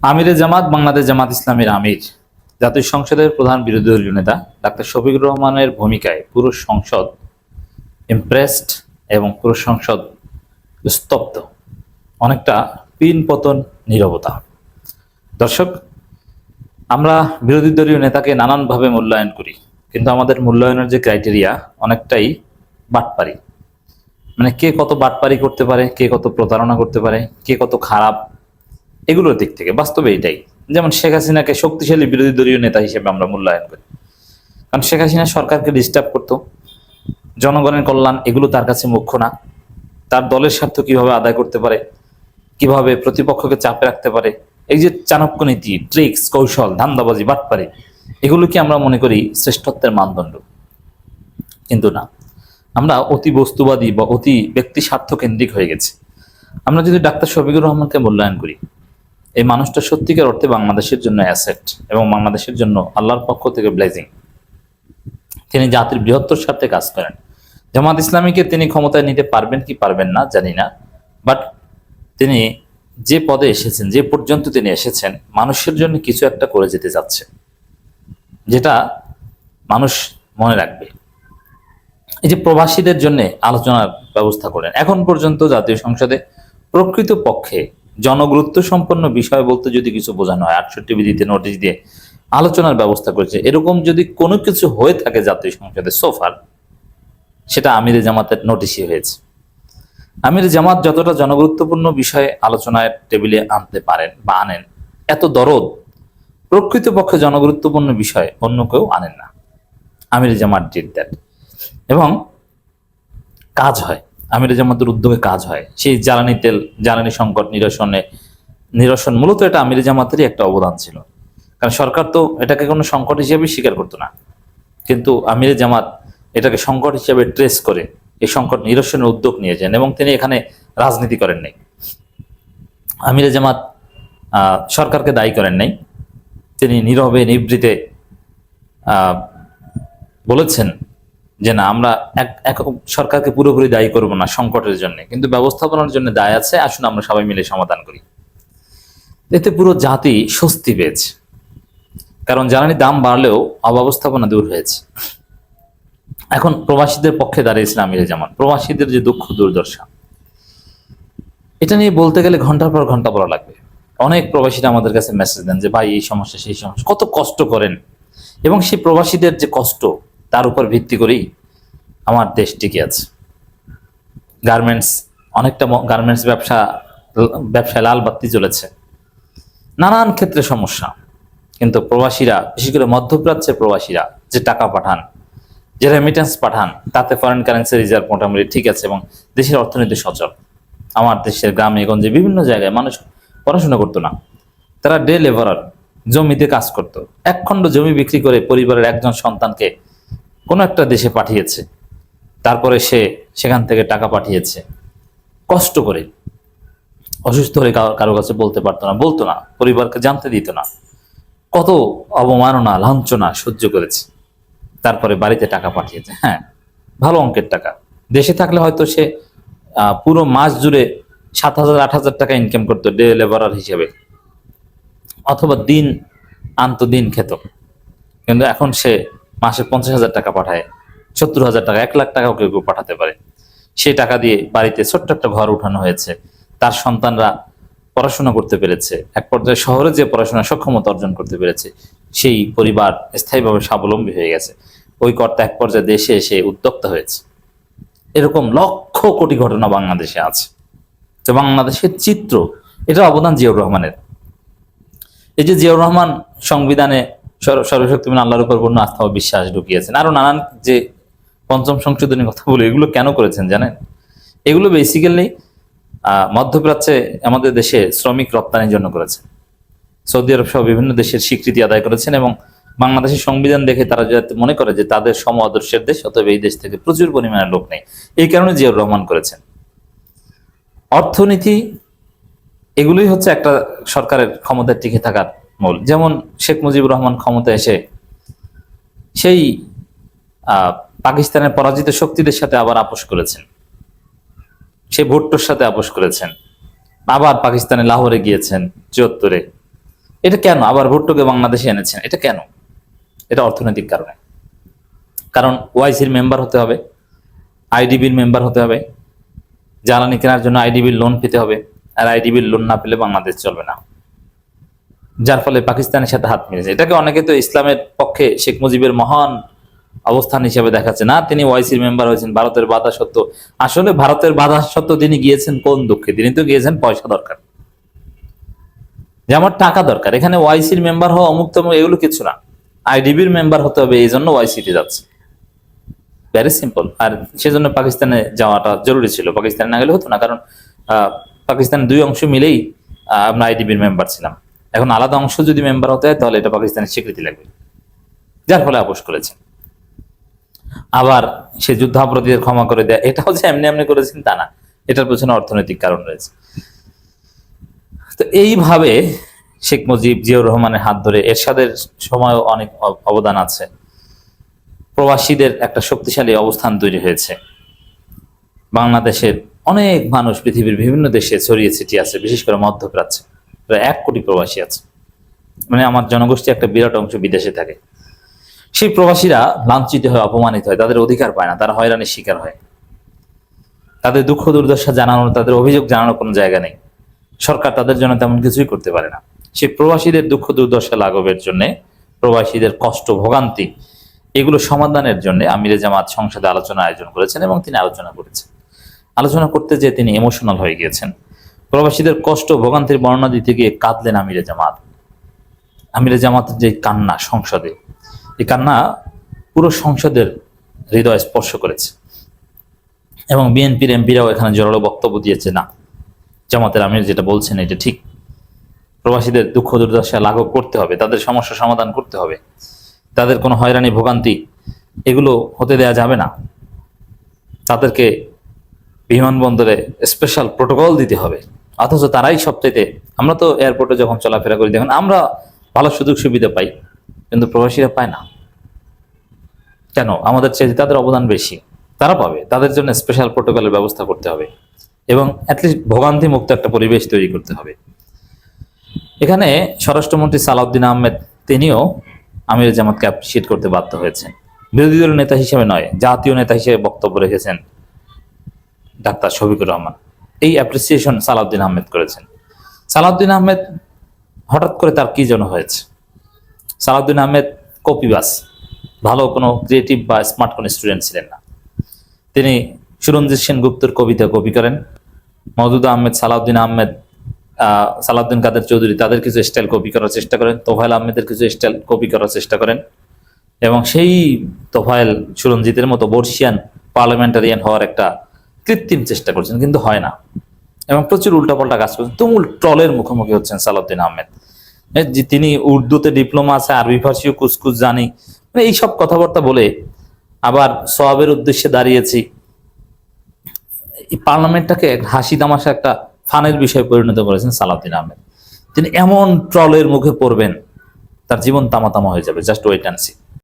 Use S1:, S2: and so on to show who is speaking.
S1: আমিরে জামাত বাংলাদেশ জামাত ইসলামীর আমির জাতীয় সংসদের প্রধান বিরোধী দলীয় নেতা ডাক্তার শফিকুর রহমানের ভূমিকায় পুরো সংসদ ইমপ্রেসড এবং পুরো সংসদ স্তব্ধ, অনেকটা পিন পতন নীরবতা। দর্শক, আমরা বিরোধী দলীয় নেতাকে নানানভাবে মূল্যায়ন করি, কিন্তু আমাদের মূল্যায়নের যে ক্রাইটেরিয়া অনেকটাই বাটপারি, মানে কে কত বাটপারি করতে পারে, কে কত প্রতারণা করতে পারে, কে কত খারাপ, এগুলোর দিক থেকে বাস্তবে এটাই। যেমন শেখ হাসিনাকে শক্তিশালী বিরোধী দলীয় নেতা হিসেবে আমরা মূল্যায়ন করি, কারণ শেখ হাসিনা সরকারকে ডিস্টার্ব করতো, জনগণের কল্যাণ এগুলো তার কাছে মুখ্য না। তার দলের স্বার্থ কিভাবে আদায় করতে পারে, কিভাবে প্রতিপক্ষকে চাপে রাখতে পারে, এই যে চাণক্য নীতি, ট্রিক্স, কৌশল, ধান্দাবাজি, বাটপারি, এগুলো কি আমরা মনে করি শ্রেষ্ঠত্বের মানদণ্ড? কিন্তু না, আমরা অতি বস্তুবাদী বা অতি ব্যক্তি স্বার্থ কেন্দ্রিক হয়ে গেছি। আমরা যদি ডাক্তার শফিকুর রহমানকে মূল্যায়ন করি, এই মানুষটা সত্যিকার অর্থে বাংলাদেশের জন্য অ্যাসেট এবং বাংলাদেশের জন্য আল্লাহর পক্ষ থেকে ব্লেজিং। তিনি জাতির বৃহত্তর স্বার্থে কাজ করেন। জামাত ইসলামীকে তিনি ক্ষমতায় নিতে পারবেন কি পারবেন না জানি না, বাট তিনি যে পদে এসেছেন, যে পর্যন্ত তিনি এসেছেন, মানুষের জন্য কিছু একটা করে যেতে যাচ্ছে, যেটা মানুষ মনে রাখবে। এই যে প্রবাসীদের জন্য আলোচনার ব্যবস্থা করেন, এখন পর্যন্ত জাতীয় সংসদে প্রকৃত পক্ষে জনগুরুত্ব সম্পন্ন বিষয় বলতে যদি কিছু বোঝানো হয়, 68 বিধিতে নোটিশ দিয়ে আলোচনার ব্যবস্থা করেছে, এরকম যদি কোনো কিছু হয়ে থাকে জাতীয় সংসদে সোফার, সেটা আমিরে জামাতের নোটিশই হয়েছে। আমিরে জামাত যতটা জনগুরুত্বপূর্ণ বিষয়ে আলোচনায় টেবিলে আনতে পারেন বা আনেন, এত দরদ প্রকৃতপক্ষে জনগুরুত্বপূর্ণ বিষয় অন্য কেউ আনেন না। আমিরে জামাত ডিড দ্যাট, এবং কাজ হয়। আমিরে জামাতের উদ্যোগে কাজ হয়। সেই জ্বালানি তেল, জ্বালানি সংকট নিরসন মূলত এটা আমিরে জামাতেরই একটা অবদান ছিল, কারণ সরকার তো এটাকে কোনো সংকট হিসেবে স্বীকার করতো না, কিন্তু আমিরে জামাত এটাকে সংকট হিসেবে ট্রেস করে এই সংকট নিরসনের উদ্যোগ নিয়েছেন, এবং তিনি এখানে রাজনীতি করেন নাই। আমিরে জামাত সরকারকে দায়ী করেন নাই, তিনি নীরবে নিভৃতে বলেছেন যে না, আমরা এক সরকারকে পুরোপুরি দায়ী করব না সংকটের জন্য, কিন্তু ব্যবস্থাপনার জন্য দায় আছে, আসুন আমরা সবাই মিলে সমাধান করি। এতে পুরো জাতি স্বস্তি পেয়েছে, কারণ জ্বালানির দাম বাড়লেও অব্যবস্থাপনা দূর হয়েছে। এখন প্রবাসীদের পক্ষে দাঁড়িয়েছেন আমিরে জামাত। প্রবাসীদের যে দুঃখ দুর্দশা, এটা নিয়ে বলতে গেলে ঘন্টার পর ঘন্টা বলা লাগবে। অনেক প্রবাসীরা আমাদের কাছে মেসেজ দেন যে ভাই এই সমস্যা সেই সমস্যা, কত কষ্ট করেন, এবং সেই প্রবাসীদের যে কষ্ট, তার উপর ভিত্তি করেই আমার দেশ টিকে আছে। গার্মেন্টস, অনেকটা গার্মেন্টস ব্যবসায় লাল বাতি জ্বলেছে, নানান ক্ষেত্রে সমস্যা, কিন্তু প্রবাসীরা, বিশেষ করে মধ্যপ্রাচ্যের প্রবাসীরা যে টাকা পাঠান, যে রেমিটেন্স পাঠান, তাতে ফরেন কারেন্সি রিজার্ভ মোটামুটি ঠিক আছে এবং দেশের অর্থনীতি সচল। আমার দেশের গ্রামে গঞ্জে বিভিন্ন জায়গায় মানুষ পড়াশোনা করতো না, তারা ডে লেবারার, জমিতে কাজ করত, এক খণ্ড জমি বিক্রি করে পরিবারের একজন সন্তানকে কোনো একটা দেশে পাঠিয়েছে, তারপরে সে সেখান থেকে টাকা পাঠিয়েছে কষ্ট করে। অসুস্থ হলে কারো কাছে বলতো না, পরিবারকে জানতে দিত না, কত অবমাননা লাঞ্ছনা সহ্য করেছে, তারপরে বাড়িতে টাকা পাঠিয়েছে। হ্যাঁ, ভালো অঙ্কের টাকা। দেশে থাকলে হয়তো সে পুরো মাস জুড়ে 7,000-8,000 টাকা ইনকাম করতো ডে লেবারার হিসেবে, অথবা দিন আনতো, দিন খেত, কিন্তু এখন সে মাসে 50,000 টাকা পাঠায়, 70,000 টাকা, 1 লাখ টাকাও কেউ কেউ পাঠাতে পারে। সেই টাকা দিয়ে বাড়িতে ছোট্ট একটা ঘর উঠানো হয়েছে, তার সন্তানরা পড়াশোনা করতে পেরেছে, এক পর্যায়ে শহরে যে পড়াশোনার সক্ষমতা অর্জন করতে পেরেছে, সেই পরিবার স্থায়ীভাবে স্বাবলম্বী হয়ে গেছে। ওই কর্তা এক পর্যায়ে দেশে এসে উদ্যোক্তা হয়েছে। এরকম লক্ষ কোটি ঘটনা বাংলাদেশে আছে। তো বাংলাদেশের চিত্র, এটা অবদান জিয়াউর রহমানের। এই যে জিয়াউর রহমান সংবিধানে সর্বশক্তিমান আল্লাহর উপর পূর্ণ আস্থা ও বিশ্বাস ঢুকিয়েছেন, আরো নানান যে পঞ্চম সংশোধনীর কথা বলে, এগুলো কেন করেছেন জানেন? এগুলো বেসিক্যালি মধ্যপ্রাচ্যে আমাদের দেশে শ্রমিক রপ্তানির জন্য করেছেন। সৌদি আরব সহ বিভিন্ন দেশের স্বীকৃতি আদায় করেছেন, এবং বাংলাদেশের সংবিধান দেখে তারা যাতে মনে করে যে তাদের সম আদর্শের দেশ, অতএব এই দেশ থেকে প্রচুর পরিমাণে লোক নেই, এই কারণে জিয়াউর রহমান করেছেন। অর্থনীতি, এগুলোই হচ্ছে একটা সরকারের ক্ষমতায় টিকে থাকার মূল। যেমন শেখ মুজিবুর রহমান ক্ষমতায় এসে সেই পাকিস্তানের পরাজিত শক্তিদের সাথে আবার আপোষ করেছেন, সে ভুট্টোর সাথে আপোষ করেছেন, আবার পাকিস্তানে লাহোরে গিয়েছেন 74-এ, এটা কেন আবার ভুট্টোকে বাংলাদেশে এনেছেন? এটা কেন? এটা অর্থনৈতিক কারণে। কারণ ওআইসির মেম্বার হতে হবে, আইডিবির মেম্বার হতে হবে, জ্বালানি কেনার জন্য আইডিবির লোন পেতে হবে, আর আইডিবির লোন না পেলে বাংলাদেশ চলবে না। যার ফলে পাকিস্তানের সাথে হাত মিলেছে। এটাকে অনেকে তো ইসলামের পক্ষে শেখ মুজিবের মহান অবস্থান হিসেবে দেখাচ্ছে। না, তিনি ওআইসির মেম্বার হয়েছেন ভারতের বাধা সত্ত্বেও। আসলে ভারতের বাধা সত্ত্বেও তিনি গিয়েছেন কোন দুঃখে? তিনি তো গিয়েছেন পয়সা দরকার, যে আমার টাকা দরকার। এখানে ওআইসির মেম্বার হওয়া অমুক তমুক এগুলো কিছু না, আইডিবির মেম্বার হতে হবে, এই জন্য ওআইসিতে যাচ্ছে। Very simple. আর সেজন্য পাকিস্তানে যাওয়াটা জরুরি ছিল, পাকিস্তানে না গেলে হতো না। কারণ পাকিস্তানের দুই অংশ মিলেই আমরা আইডিবির মেম্বার ছিলাম। এখন আলাদা অংশ যদি মেম্বার হতে হয় তাহলে এটা পাকিস্তানের স্বীকৃতি লাগবে, যার ফলে আপোষ করেছেন। আবার সে যুদ্ধাপরাধীদের ক্ষমা করে দেয়, এটাও যে এমনি এমনি করেছেন তা না, এটার পেছনে অর্থনৈতিক কারণ রয়েছে। তো এইভাবে শেখ মুজিব, জিয়াউর রহমানের হাত ধরে এরশাদের সময়ও অনেক অবদান আছে। প্রবাসীদের একটা শক্তিশালী অবস্থান তৈরি হয়েছে। বাংলাদেশের অনেক মানুষ পৃথিবীর বিভিন্ন দেশে ছড়িয়ে ছিটিয়ে আছে, বিশেষ করে মধ্যপ্রাচ্যে প্রায় 1 কোটি প্রবাসী আছে। মানে আমার জনগোষ্ঠী একটা বিরাট অংশ বিদেশে থাকে। সেই প্রবাসীরা লাঞ্ছিত হয়, অপমানিত হয়, তাদের অধিকার পায় না, তারা হয়রানির শিকার হয়। তাদের দুঃখ দুর্দশা জানানোর, তাদের অভিযোগ জানানোর কোনো জায়গা নেই। সরকার তাদের জন্য তেমন কিছুই করতে পারে না। সেই প্রবাসীদের দুঃখ দুর্দশা লাঘবের জন্য, প্রবাসীদের কষ্ট ভোগান্তি এগুলো সমাধানের জন্য আমিরে জামাত সংসদে আলোচনা আয়োজন করেছেন এবং তিনি আলোচনা করেছেন। আলোচনা করতে যেয়ে তিনি ইমোশনাল হয়ে গিয়েছেন। প্রবাসীদের কষ্ট ভোগান্তির বর্ণনা দিতে গিয়ে কাঁদলেন আমিরে জামাত। আমিরে জামাতের যে কান্না সংসদে, এই কান্না পুরো সংসদের হৃদয় স্পর্শ করেছে। এবং বিএনপির এমপিরাও এখানে জোরালো বক্তব্য দিয়েছে, না, জামাতের আমির যেটা বলছেন এটা ঠিক। প্রবাসীদের দুঃখ দুর্দশা লাঘব করতে হবে, তাদের সমস্যা সমাধান করতে হবে, তাদের কোনো হয়রানি ভোগান্তি এগুলো হতে দেয়া যাবে না। তাদেরকে বিমানবন্দরে স্পেশাল প্রোটোকল দিতে হবে। অথচ তারাই সবচাইতে, আমরা তো এয়ারপোর্টে যখন চলাফেরা করি দেখুন আমরা ভালো সুযোগ সুবিধা পাই, কিন্তু প্রবাসীরা পায় না কেন? আমাদের চেয়ে তাদের অবদান বেশি, তারা পাবে। তাদের জন্য স্পেশাল প্রোটোকলের ব্যবস্থা করতে হবে এবং অ্যাটলিস্ট ভোগান্তি মুক্ত একটা পরিবেশ তৈরি করতে হবে। এখানে স্বরাষ্ট্রমন্ত্রী সালাউদ্দিন আহমেদ তিনিও আমির জামাতকে অ্যাপ্রিসিয়েট করতে বাধ্য হয়েছেন। বিরোধী দলের নেতা হিসেবে নয়, জাতীয় নেতা হিসেবে বক্তব্য রেখেছেন ডাক্তার শফিকুর রহমান। এই অ্যাপ্রিসিয়েশন সালাউদ্দিন আহমেদ করেছেন। সালাউদ্দিন আহমেদ হঠাৎ করে তার কি যেন হয়েছে। সালাউদ্দিন আহমেদ কপিবাস, ভালো কোনো ক্রিয়েটিভ বা স্মার্ট কোনো স্টুডেন্ট ছিলেন না। তিনি সুরঞ্জিত সেনগুপ্তর কবিতা কপি করেন, মওদুদ আহমেদ, সালাউদ্দিন আহমেদ, সালাউদ্দিন কাদের চৌধুরী তাদের কিছু স্টাইল কপি করার চেষ্টা করেন, তোফায়েল আহমেদের কিছু স্টাইল কপি করার চেষ্টা করেন এবং সেই তোফায়েল সুরঞ্জিতের মতো বর্ষিয়ান পার্লামেন্টারিয়ান হওয়ার একটা কৃত্রিম চেষ্টা করছেন, কিন্তু হয় না এবং প্রচুর উল্টাপাল্টা কাজ করছেন। তুমুল ট্রলের মুখোমুখি হচ্ছেন সালাউদ্দিন আহমেদ। তিনি উর্দুতে ডিপ্লোমা আছে, আরবি ফার্সিও কুচকুচ জানি, মানে এইসব কথাবার্তা বলে আবার সওয়াবের উদ্দেশ্যে দাঁড়িয়েছি। এই পার্লামেন্টটাকে হাসি তামাশা একটা ফানের বিষয়ে পরিণত করেছেন সালাউদ্দিন আহমেদ। তিনি এমন ট্রলের মুখে পড়বেন, তার জীবন তামাতামা হয়ে যাবে। Just wait and C.